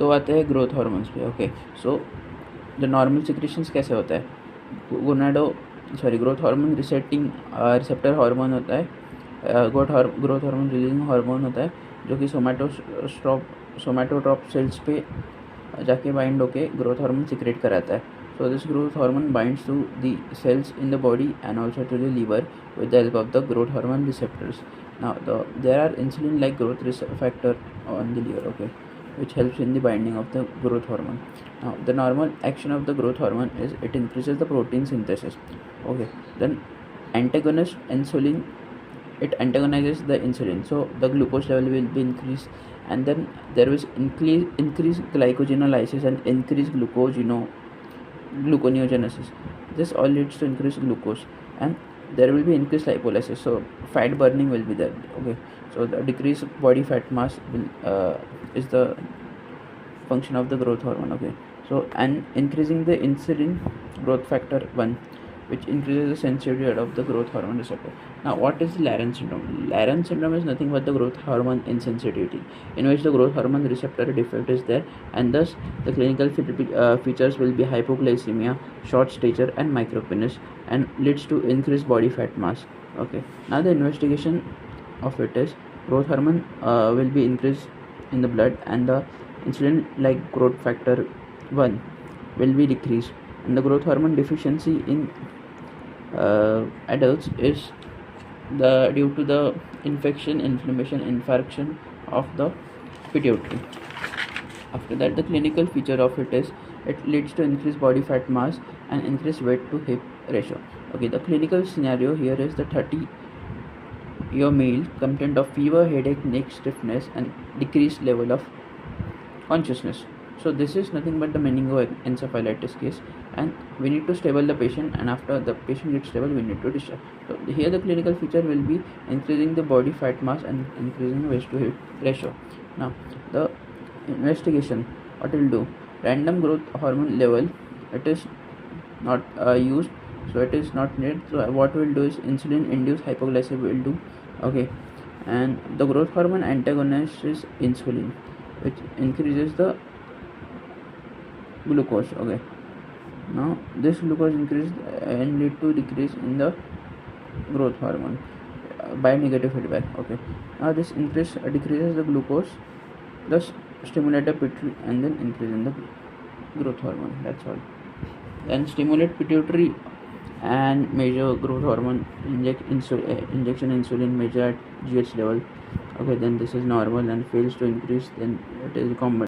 तो आते हैं ग्रोथ हार्मोन्स पे. Okay, so the normal secretions कैसे होता है. ग्रोथ हार्मोन रिसेप्टर हार्मोन होता है. ग्रोथ हार्मोन रिलीजिंग हार्मोन होता है जो कि सोमैटोट्रॉप सेल्स पे जाके बाइंड होके ग्रोथ हार्मोन सिक्रेट कराता है. So this growth hormone binds to the cells in the body and also to the liver with the help of the growth hormone receptors. Now there are insulin-like growth factor on the liver, okay, which helps in the binding of the growth hormone. Now the normal action of the growth hormone is it increases the protein synthesis. Okay, then antagonist insulin, it antagonizes the insulin, so the glucose level will be increased, and then there is increased glycogenolysis and increased gluconeogenesis. This all leads to increased glucose, and there will be increased lipolysis, so fat burning will be there. Okay, so the decreased body fat mass is the function of the growth hormone. Okay, so and increasing the insulin growth factor 1, which increases the sensitivity of the growth hormone receptor. Now, what is Laren syndrome? Laren syndrome is nothing but the growth hormone insensitivity, in which the growth hormone receptor defect is there, and thus the clinical features will be hypoglycemia, short stature, and micropenis, and leads to increased body fat mass. Okay. Now, the investigation of it is growth hormone will be increased in the blood, and the insulin-like growth factor 1 will be decreased, and the growth hormone deficiency in adults is due to the infection, inflammation, infarction of the pituitary. After that, the clinical feature of it is it leads to increased body fat mass and increased weight to hip ratio. Okay, the clinical scenario here is the 30-year male complaint of fever, headache, neck stiffness, and decreased level of consciousness. So this is nothing but the meningoencephalitis case, and we need to stable the patient, and after the patient gets stable, we need to discharge. So here the clinical feature will be increasing the body fat mass and increasing waist to hip ratio. Now the investigation, what will do, random growth hormone level, it is not used, so it is not needed. So what we'll do is insulin induced hypoglycemia will do. Okay, and the growth hormone antagonist is insulin, which increases the glucose. Okay, now this glucose increase and lead to decrease in the growth hormone by negative feedback. Okay, now this decreases the glucose, thus stimulate the pituitary and then increase in the growth hormone. That's all. Then stimulate pituitary and measure growth hormone, injection insulin, measure at GH level. Okay, then this is normal and fails to increase, then it is common.